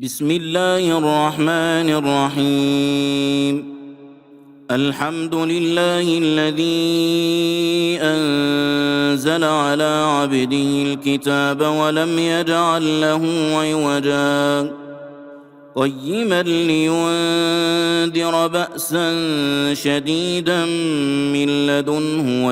بسم الله الرحمن الرحيم. الحمد لله الذي أنزل على عبده الكتاب ولم يجعل له عوجا قيما لينذر بأسا شديدا من لدنه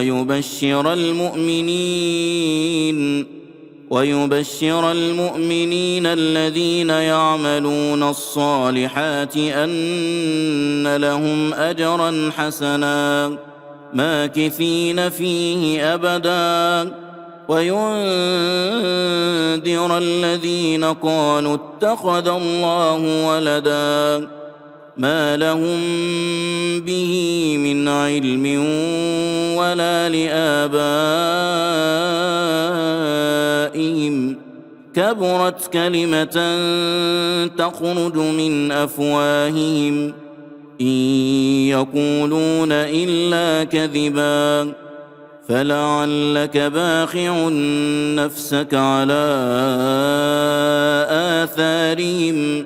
ويبشر المؤمنين الذين يعملون الصالحات أن لهم أجرا حسنا ماكثين فيه أبدا وينذر الذين قالوا اتخذ الله ولدا ما لهم به من علم ولا لآبائهم كبرت كلمة تخرج من أفواههم إن يقولون إلا كذبا فلعلك باخع نفسك على آثارهم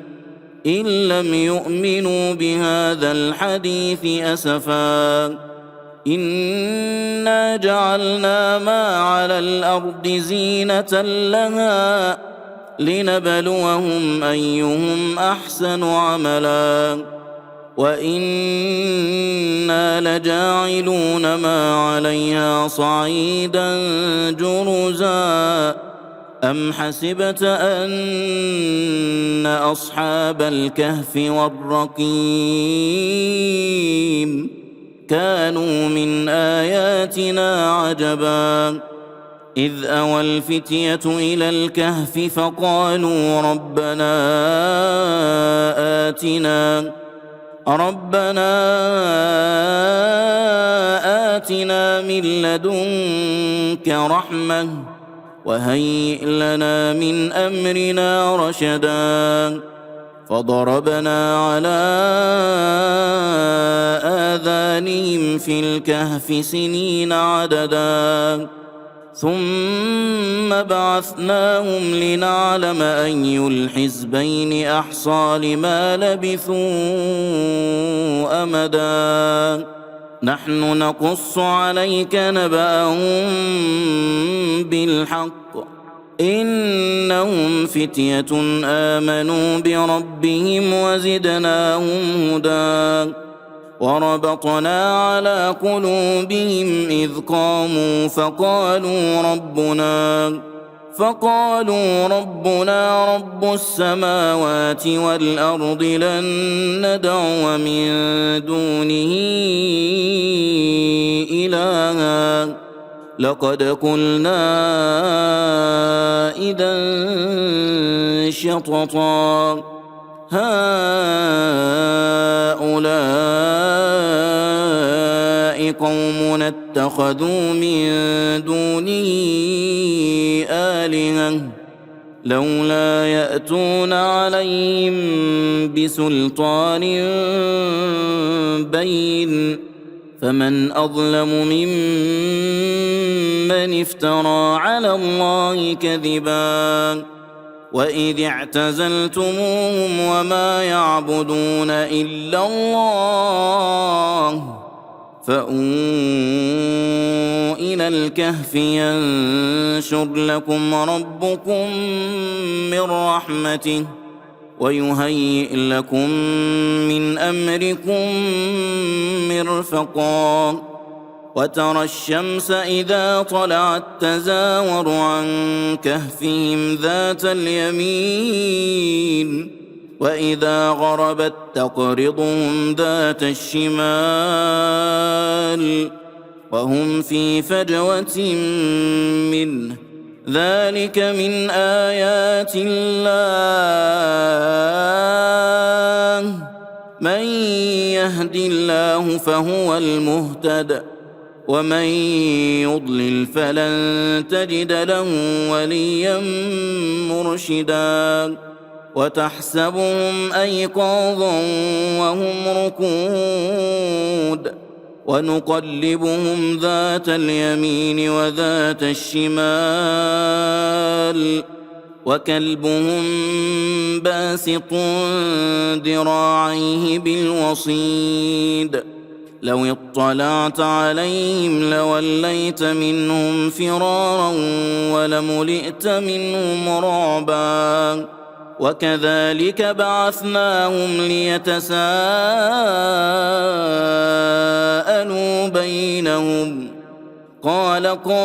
إن لم يؤمنوا بهذا الحديث أسفا إنا جعلنا ما على الأرض زينة لها لنبلوهم أيهم أحسن عملا وإنا لجاعلون ما عليها صعيدا جرزا أم حسبت أن أصحاب الكهف والرقيم كانوا من آياتنا عجبا إذ أوى الفتية إلى الكهف فقالوا ربنا آتنا من لدنك رحمة وهيئ لنا من أمرنا رشدا فضربنا على آذانهم في الكهف سنين عددا ثم بعثناهم لنعلم أي الحزبين أحصى لما لبثوا أمدا نحن نقص عليك نبأهم بالحق إنهم فتية آمنوا بربهم وزدناهم هدى وربطنا على قلوبهم إذ قاموا فقالوا ربنا رب السماوات والأرض لن ندعو من دونه إلها لقد قلنا إذا شططا هؤلاء قومنا اتخذوا من دونه آلهة لولا يأتون عليهم بسلطان بين فمن أظلم ممن افترى على الله كذبا وإذ اعتزلتموهم وما يعبدون إلا الله فأووا إلى الكهف ينشر لكم ربكم من رحمته ويهيئ لكم من أمركم مرفقا وترى الشمس إذا طلعت تزاور عن كهفهم ذات اليمين وإذا غربت تقرضهم ذات الشمال وهم في فجوة منه ذلك من آيات الله من يهد الله فهو المهتد ومن يضلل فلن تجد له وليا مرشدا وتحسبهم أيقاظا وهم ركود ونقلبهم ذات اليمين وذات الشمال وكلبهم باسط ذراعيه بالوصيد لو اطلعت عليهم لوليت منهم فرارا ولملئت منهم رعبا وكذلك بعثناهم ليتساءلوا بينهم قال قائل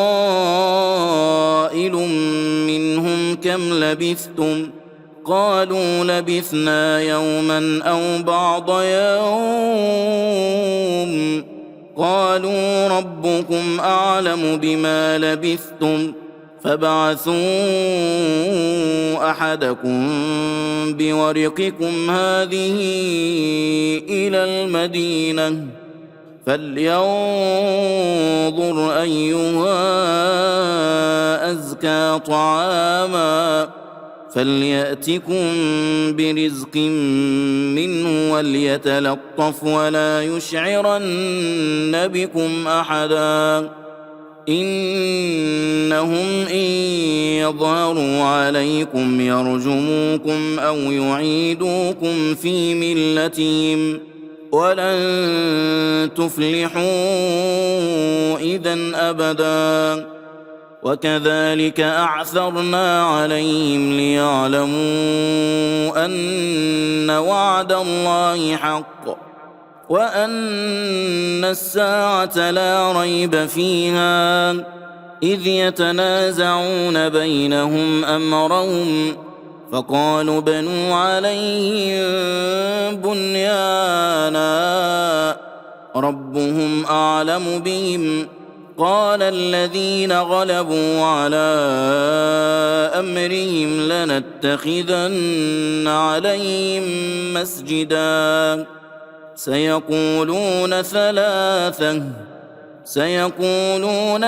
منهم كم لبثتم قالوا لبثنا يوما أو بعض يوم قالوا ربكم أعلم بما لبثتم فابعثوا أحدكم بورقكم هذه إلى المدينة فلينظر أيها أزكى طعاما فليأتكم برزق منه وليتلطف ولا يشعرن بكم أحدا إنهم إن يظهروا عليكم يرجموكم أو يعيدوكم في ملتهم ولن تفلحوا إذا أبدا وكذلك أعثرنا عليهم ليعلموا أن وعد الله حق وأن الساعة لا ريب فيها إذ يتنازعون بينهم أمرهم فقالوا بنوا عليهم بنيانا ربهم أعلم بهم قال الذين غلبوا على أمرهم لنتخذن عليهم مسجدا سيقولون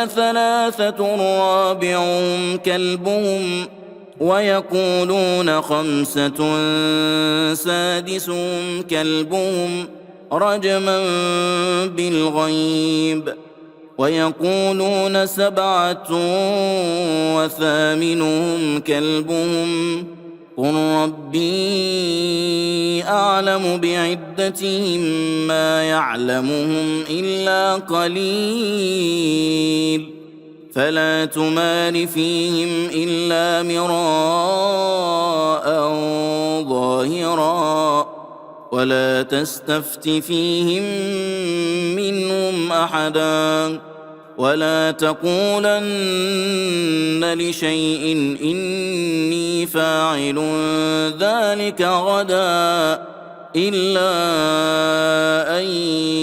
ثلاثة رابعهم كلبهم ويقولون خمسة سادسهم كلبهم رجما بالغيب ويقولون سبعة وثامنهم كلبهم قل ربي أعلم بعدتهم ما يعلمهم إلا قليل فلا تمار فيهم إلا مراء ظاهرا ولا تستفت فيهم منهم أحدا ولا تقولن لشيء إني فاعل ذلك غدا إلا أن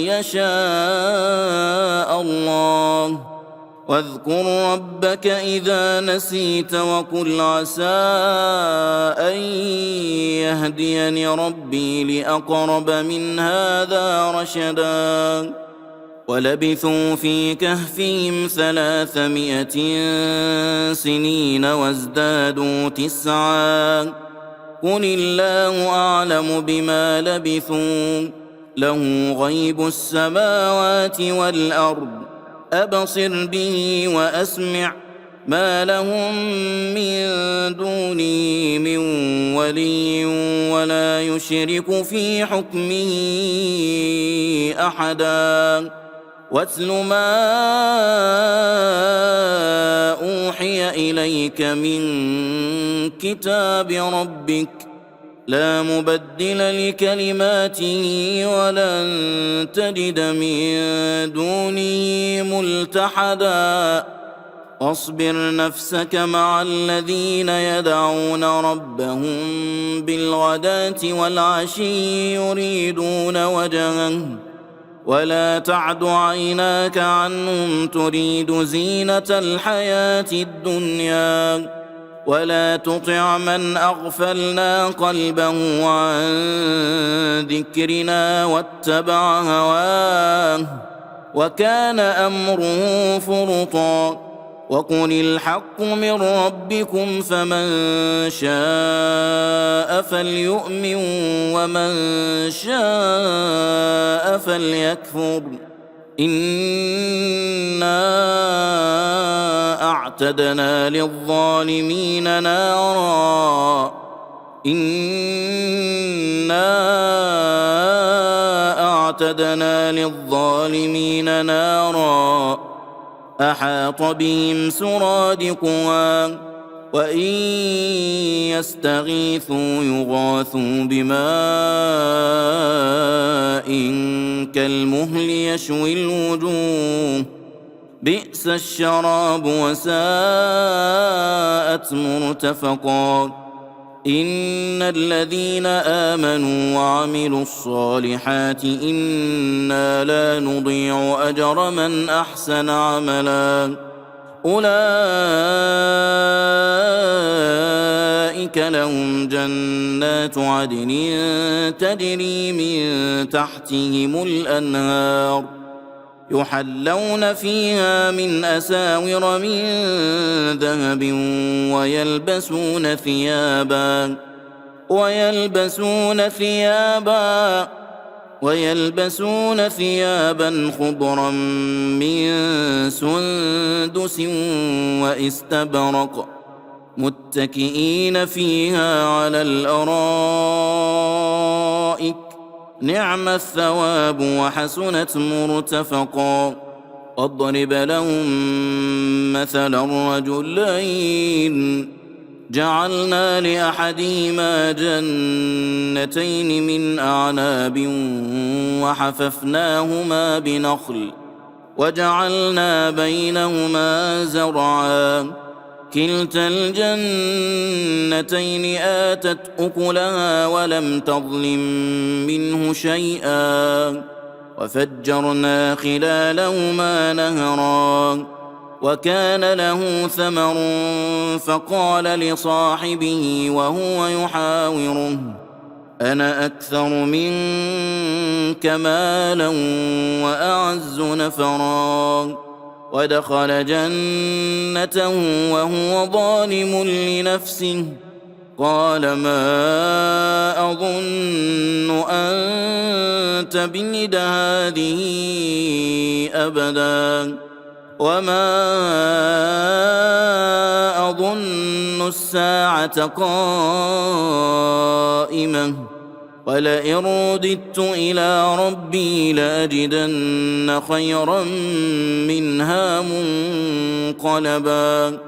يشاء الله واذكر ربك إذا نسيت وقل عسى أن يهديني ربي لأقرب من هذا رشدا ولبثوا في كهفهم 300 سنين وازدادوا 9 قل الله أعلم بما لبثوا له غيب السماوات والأرض أبصر به وأسمع ما لهم من دونه من ولي ولا يشرك في حكمه أحدا واتل ما أوحي إليك من كتاب ربك لا مبدل لكلماته ولن تجد من دونه ملتحدا واصبر نفسك مع الذين يدعون ربهم بالغداة والعشي يريدون وجهه ولا تعد عيناك عنهم تريد زينة الحياة الدنيا ولا تطع من أغفلنا قلبه عن ذكرنا واتبع هواه وكان أمره فرطا وقل الحق من ربكم فمن شاء فليؤمن ومن شاء فليكفر إنا أعتدنا للظالمين نارا إنا أعتدنا للظالمين نارا أحاط بهم سرادقها وإن يستغيثوا يغاثوا بماء كالمهل يشوي الوجوه بئس الشراب وساءت مرتفقا إن الذين آمنوا وعملوا الصالحات إنا لا نضيع أجر من أحسن عملا أولئك لهم جنات عدن تجري من تحتهم الأنهار يحلون فيها من أساور من ذهب ويلبسون ثيابا خضرا من سندس واستبرق متكئين فيها على الأرائك نعم الثواب وحسنت مرتفقا واضرب لهم مثلا رجلين جعلنا لأحدهما جنتين من أعناب وحففناهما بنخل وجعلنا بينهما زرعا كلتا الجنتين آتت أكلها ولم تظلم منه شيئا وفجرنا خلالهما نهرا وكان له ثمر فقال لصاحبه وهو يحاوره أنا أكثر منك مالا وأعز نفرا ودخل جنته وهو ظالم لنفسه قال ما أظن أن تبيد هذه أبدا وما أظن الساعة قائمة ولئن رددت إلى ربي لأجدن خيرا منها منقلبا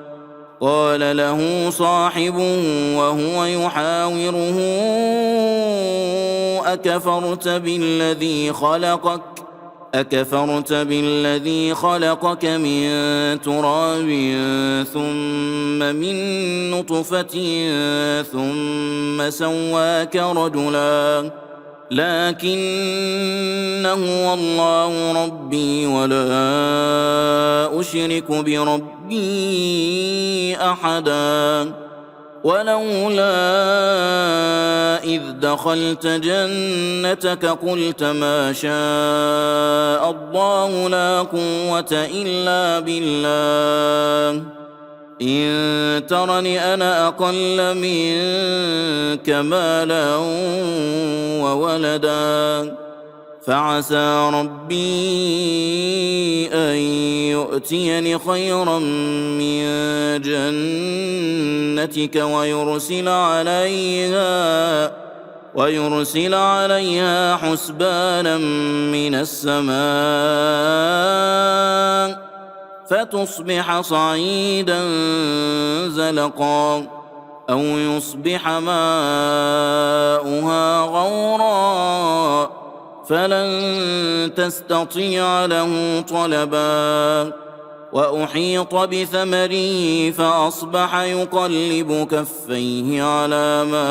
قال له صاحبه وهو يحاوره أكفرت بالذي خلقك من تراب ثم من نطفة ثم سواك رجلا لكن هو الله ربي ولا أشرك بربي أحدا ولولا إذ دخلت جنتك قلت ما شاء الله لا قوة إلا بالله إن ترني أنا أقل منك مالا وولدا فعسى ربي أن يؤتيني خيرا من جنتك ويرسل عليها حسبانا من السماء فتصبح صعيدا زلقا أو يصبح ماؤها غورا فلن تستطيع له طلبا وأحيط بثمره فأصبح يقلب كفيه على ما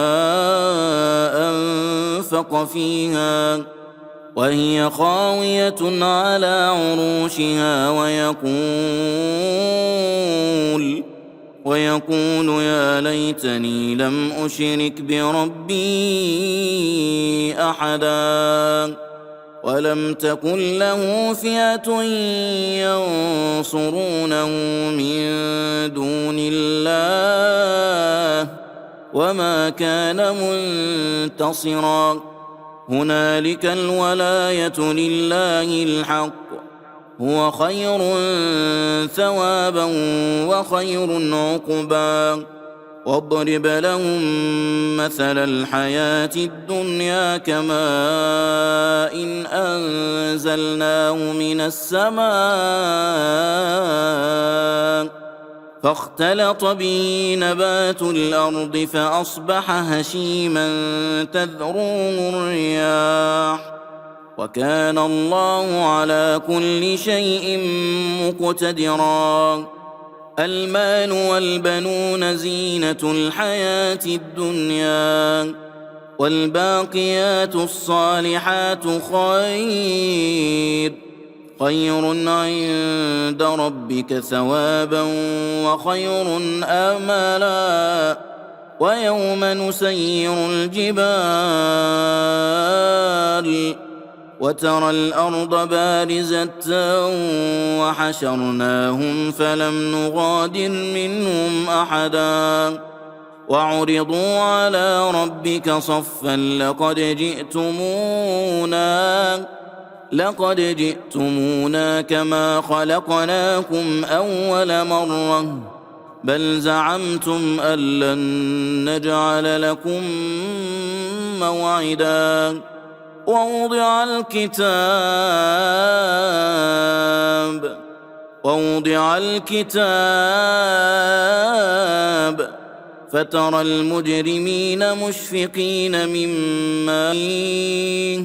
أنفق فيها وهي خاوية على عروشها ويقول يا ليتني لم أشرك بربي أحدا ولم تكن له فئة ينصرونه من دون الله وما كان منتصرا هنالك الولاية لله الحق هو خير ثوابا وخير عقبا واضرب لهم مثل الحياة الدنيا كماء إن أنزلناه من السماء فاختلط به نبات الأرض فأصبح هشيما تذروه الرياح وكان الله على كل شيء مقتدرا. المال والبنون زينة الحياة الدنيا والباقيات الصالحات خير عند ربك ثوابا وخير آمالا. ويوم نسير الجبال وترى الأرض بارزة وحشرناهم فلم نغادر منهم أحدا وعرضوا على ربك صفا لقد جئتمونا كما خلقناكم أول مرة بل زعمتم أن لن نجعل لكم موعدا. ووضع الكتاب فترى المجرمين مشفقين مما فيه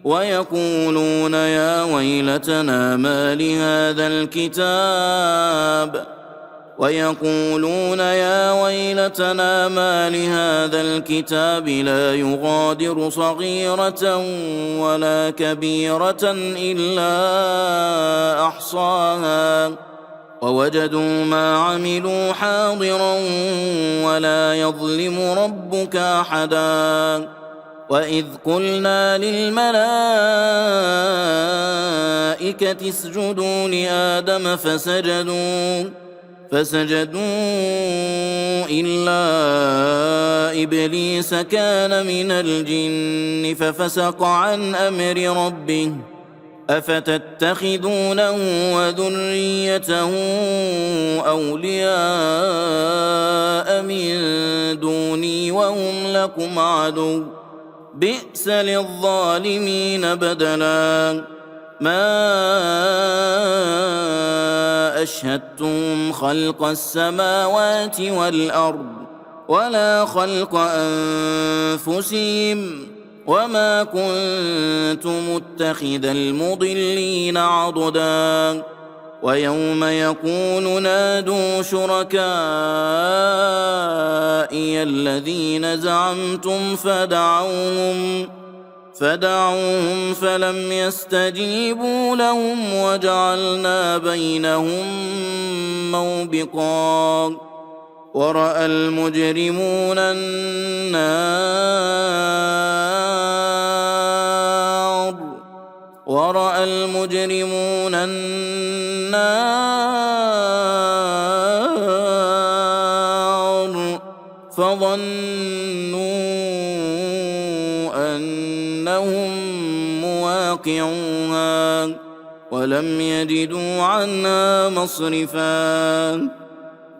ويقولون يا ويلتنا ما لهذا الكتاب لا يغادر صغيرة ولا كبيرة إلا أحصاها ووجدوا ما عملوا حاضرا ولا يظلم ربك أحدا. وإذ قلنا للملائكة اسجدوا لآدم فسجدوا إلا إبليس كان من الجن ففسق عن أمر ربه أفتتخذونه وذريته أولياء من دوني وهم لكم عدو بئس للظالمين بدلا. ما أشهدتم خلق السماوات والأرض ولا خلق أنفسهم وما كنت متخذ المضلين عضدا. ويوم يقول نادوا شركائي الذين زعمتم فدعوهم فلم يستجيبوا لهم وجعلنا بينهم موبقا. ورأى المجرمون النار فظنوا أنهم مواقعوها ولم يجدوا عنها مصرفا.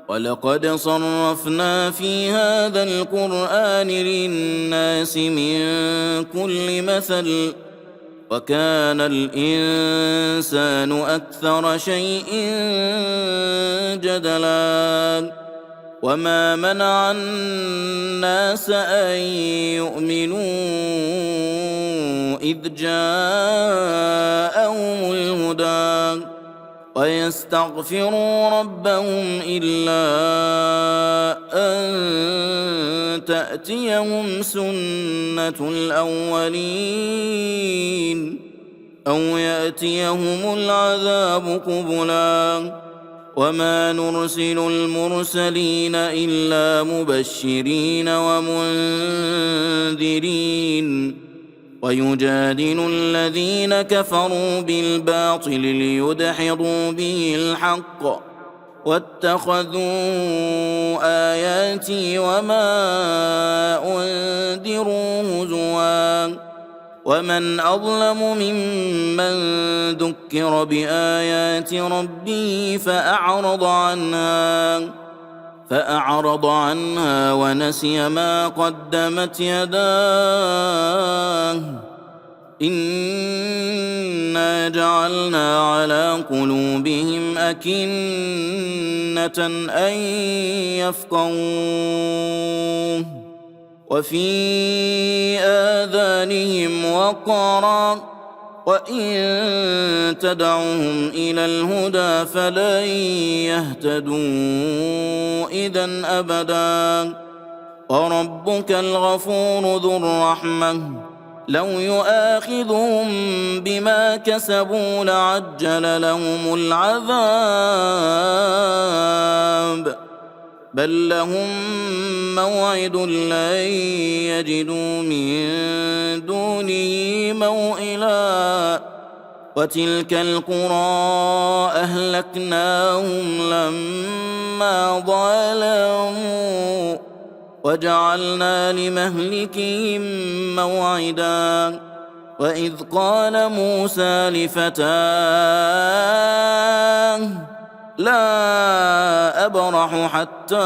ولقد صرفنا في هذا القرآن للناس من كل مثل وكان الإنسان أكثر شيء جدلا. وما منع الناس أن يؤمنوا إذ جاءهم الهدى ويستغفروا ربهم إلا أن تأتيهم سنة الأولين أو يأتيهم العذاب قبلا. وما نرسل المرسلين إلا مبشرين ومنذرين ويجادل الذين كفروا بالباطل ليدحضوا به الحق واتخذوا آياتي وما أنذروا هزوا. ومن أظلم ممن ذكر بآيات ربه فأعرض عنها فأعرض عنها ونسي ما قدمت يداه إنا جعلنا على قلوبهم أكنة أن يفقهوه وفي آذانهم وقرا وإن تدعوهم إلى الهدى فلن يهتدوا إذن أبدا وربك الغفور ذو الرحمة لو يؤاخذهم بما كسبوا لعجل لهم العذاب بل لهم موعد لن يجدوا من دونه موئلا وتلك القرى أهلكناهم لما ظلموا وجعلنا لمهلكهم موعدا وإذ قال موسى لفتاه لا أبرح حتى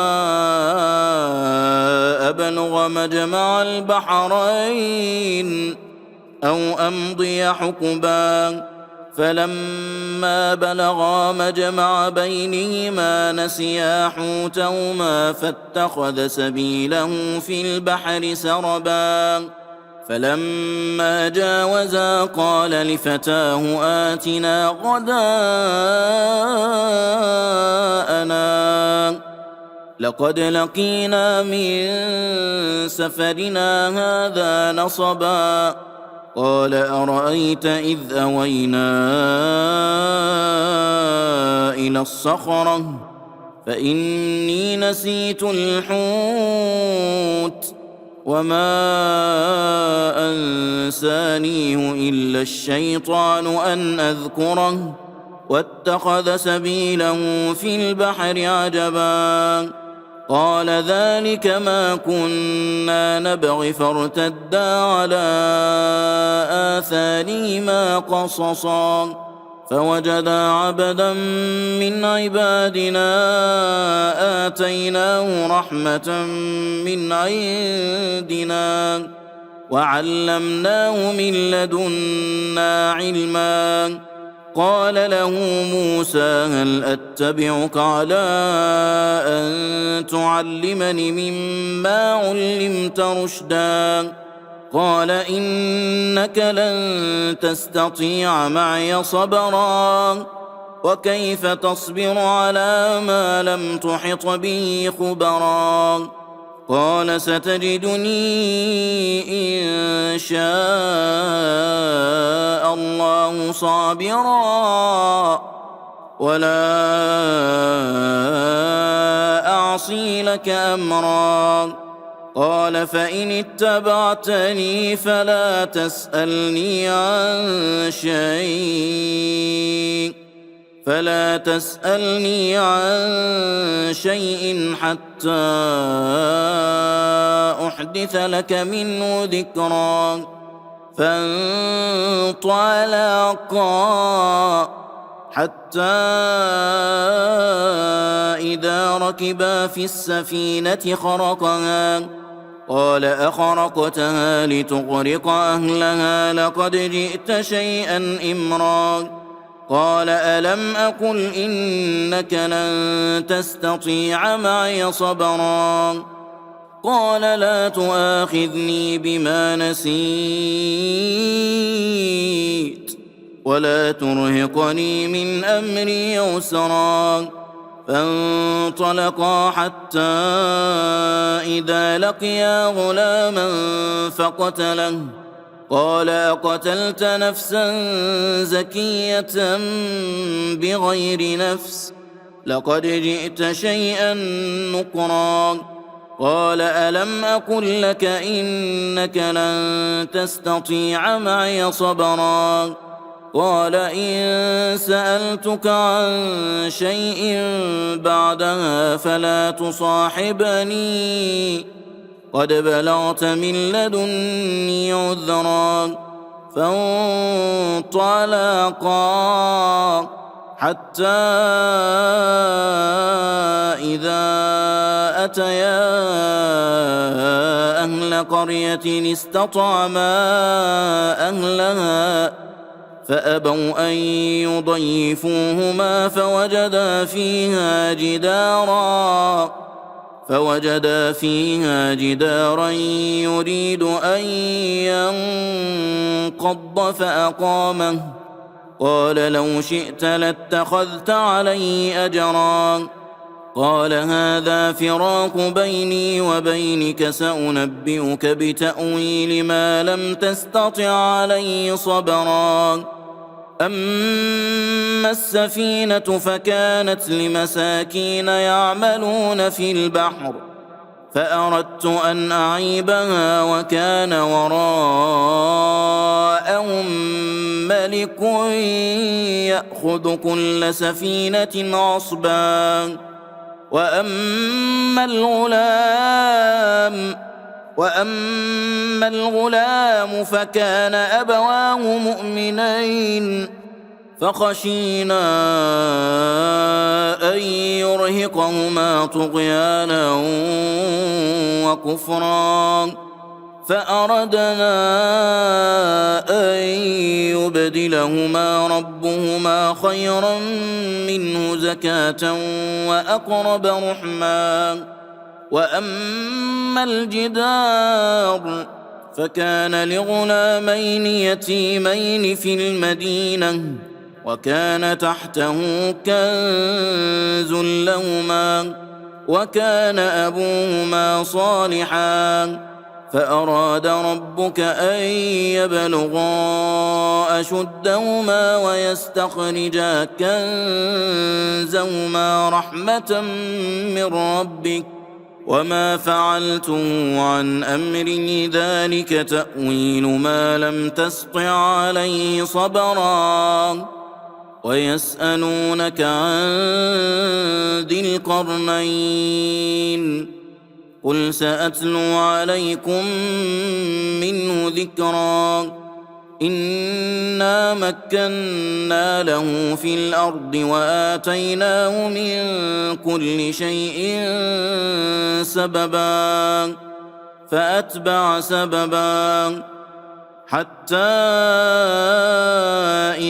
أبلغ مجمع البحرين أو أمضي حقبا فلما بلغا مجمع بينهما نسيا حوتهما فاتخذ سبيله في البحر سربا فلما جاوزا قال لفتاه آتنا غداءنا لقد لقينا من سفرنا هذا نصبا قال أرأيت إذ أوينا إلى الصخرة فإني نسيت الحوت وما أنسانيه إلا الشيطان أن أذكره واتخذ سبيله في البحر عجبا قال ذلك ما كنا نبغي فارتدا على آثارهما قصصا فوجدا عبدا من عبادنا آتيناه رحمة من عندنا وعلمناه من لدنا علما قال له موسى هل أتبعك على أن تعلمني مما علمت رشدا قال إنك لن تستطيع معي صبرا وكيف تصبر على ما لم تحط به خبرا قال ستجدني إن شاء الله صابرا ولا أعصي لك أمرا قال فإن اتبعتني فلا تسألني عن شيء حتى أحدث لك منه ذكرا فانطلقا حتى إذا ركبا في السفينة خرقها قال أخرقتها لتغرق أهلها لقد جئت شيئا إمرا قال ألم أقل إنك لن تستطيع معي صبرا قال لا تؤاخذني بما نسيت ولا ترهقني من أمري عسرا فانطلقا حتى إذا لقيا غلاما فقتله قال أقتلت نفسا زكية بغير نفس لقد جئت شيئا نكرا قال ألم أقل لك إنك لن تستطيع معي صبرا قال إن سألتك عن شيء بعدها فلا تصاحبني قد بلغت من لدني عذرا فانطلقا حتى إذا أتيا أهل قرية استطعما أهلها فأبوا أن يضيفوهما فوجدا فيها جدارا يريد أن ينقض فأقامه قال لو شئت لاتخذت عليه أجرا قال هذا فراق بيني وبينك سأنبئك بتأويل ما لم تستطع عليه صبرا أما السفينة فكانت لمساكين يعملون في البحر فأردت أن أعيبها وكان وراءهم ملك يأخذ كل سفينة غصبا وأما الغلام فكان أبواه مؤمنين فخشينا أن يرهقهما طغيانا وكفرا فأردنا أن يبدلهما ربهما خيرا منه زكاة وأقرب رحما وأما الجدار فكان لغلامين يتيمين في المدينة وكان تحته كنز لهما وكان أبوهما صالحا فأراد ربك أن يبلغا أشدهما ويستخرجا كنزهما رحمة من ربك وما فعلته عن أمري ذلك تأويل ما لم تسطع عليه صبرا ويسألونك عن ذي القرنين قل سأتلو عليكم منه ذكرا إنا مكنا له في الأرض وآتيناه من كل شيء سببا فأتبع سببا حتى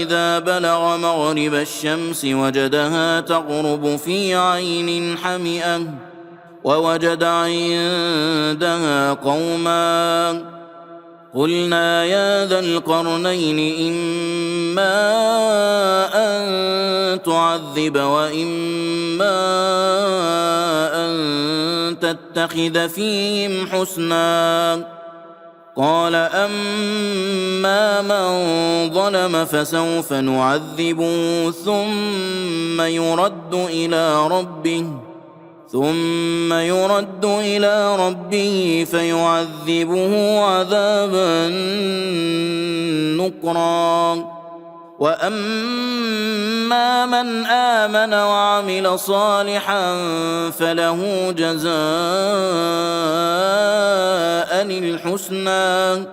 إذا بلغ مغرب الشمس وجدها تغرب في عين حمئة ووجد عندها قوما قلنا يا ذا القرنين إما أن تعذب وإما أن تتخذ فيهم حسنا قال أما من ظلم فسوف نعذبه ثم يرد إلى ربه فيعذبه عذابا نكرا وأما من آمن وعمل صالحا فله جزاء الحسنى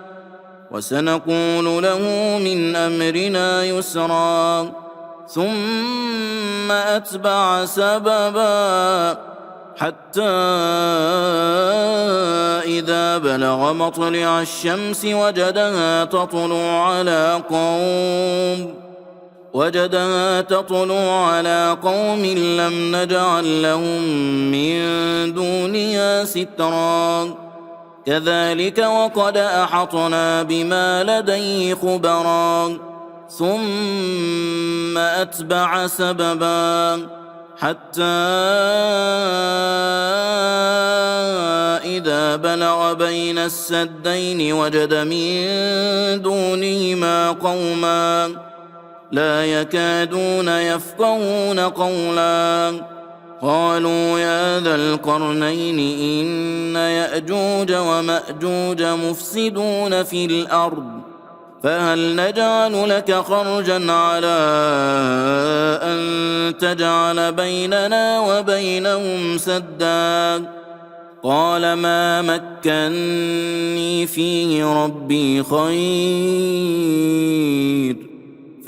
وسنقول له من أمرنا يسرا ثم أتبع سببا حتى إذا بلغ مطلع الشمس وجدها تطلع على قوم لم نجعل لهم من دونها سترا كذلك وقد أحطنا بما لديه خبرا ثم أتبع سببا حتى إذا بلغ بين السدين وجد من دونهما قوما لا يكادون يفقهون قولا قالوا يا ذا القرنين إن يأجوج ومأجوج مفسدون في الأرض فهل نجعل لك خرجا على أن تجعل بيننا وبينهم سدا قال ما مكني فيه ربي خير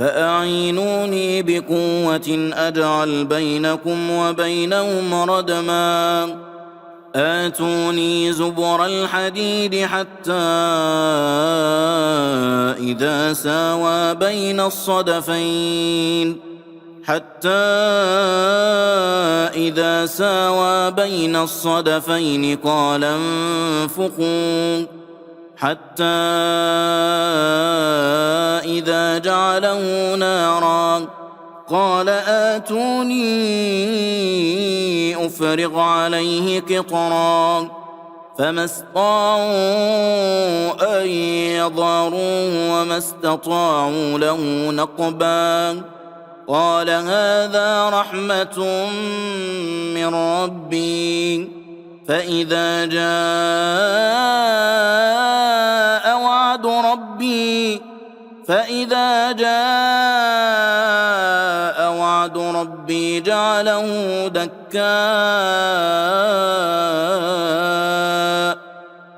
فأعينوني بقوة أجعل بينكم وبينهم ردما آتوني زبر الحديد حتى إذا ساوى بين الصدفين قال انفخوا حتى إذا جعله نارا قال آتوني أفرغ عليه قطرا فما استطاعوا أن يظهروه وما استطاعوا له نقبا قال هذا رحمة من ربي فإذا جاء وعد ربي جعله دكاء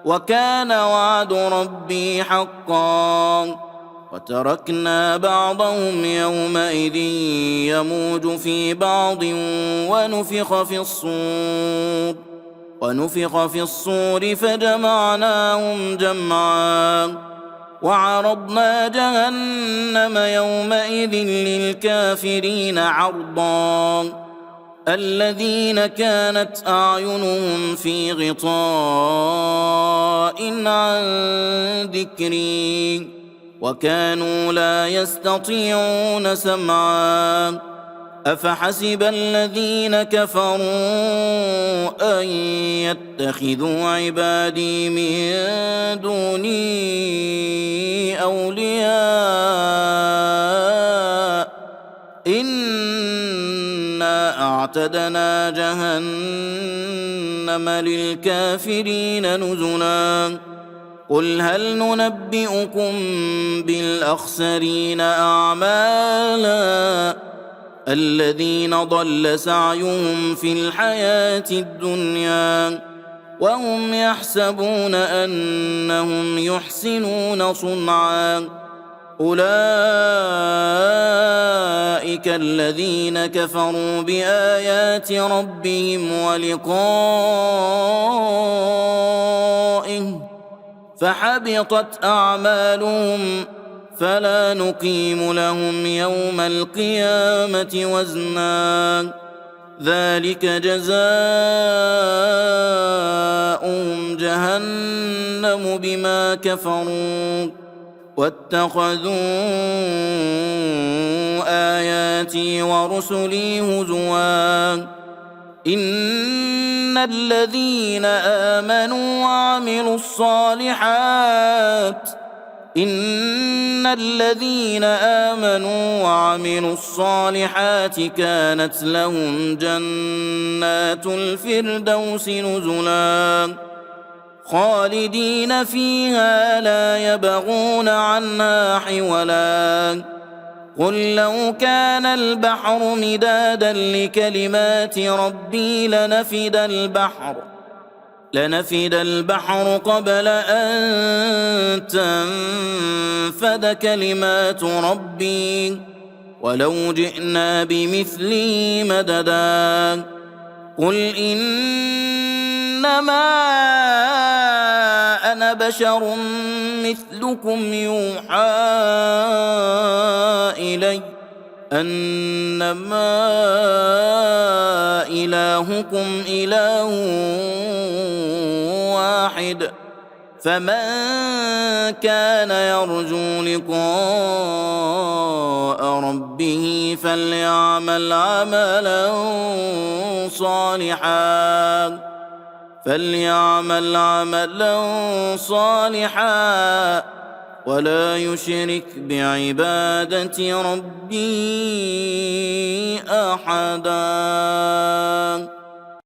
وكان وعد ربي حقا وتركنا بعضهم يومئذ يموج في بعض ونفخ في الصور فجمعناهم جمعا وعرضنا جهنم يومئذ للكافرين عرضا الذين كانت أعينهم في غطاء عن ذكري وكانوا لا يستطيعون سمعا أفحسب الذين كفروا أن يتخذوا عبادي من دوني أولياء إنا أعتدنا جهنم للكافرين نزلا قل هل ننبئكم بالأخسرين أعمالا الذين ضل سعيهم في الحياة الدنيا وهم يحسبون أنهم يحسنون صنعا أولئك الذين كفروا بآيات ربهم ولقائه فحبطت أعمالهم فلا نقيم لهم يوم القيامة وزنا ذلك جزاؤهم جهنم بما كفروا واتخذوا آياتي ورسلي هزوا إن الذين آمنوا وعملوا الصالحات كانت لهم جنات الفردوس نزلا خالدين فيها لا يبغون عنها حولا قل لو كان البحر مدادا لكلمات ربي لنفد البحر قبل أن تنفد كلمات ربي ولو جئنا بمثله مددا قل إنما أنا بشر مثلكم يوحى إلي أنما إلهكم إله واحد فمن كان يرجو لقاء ربه فليعمل عملا صالحا ولا يشرك بعبادة ربي أحدا.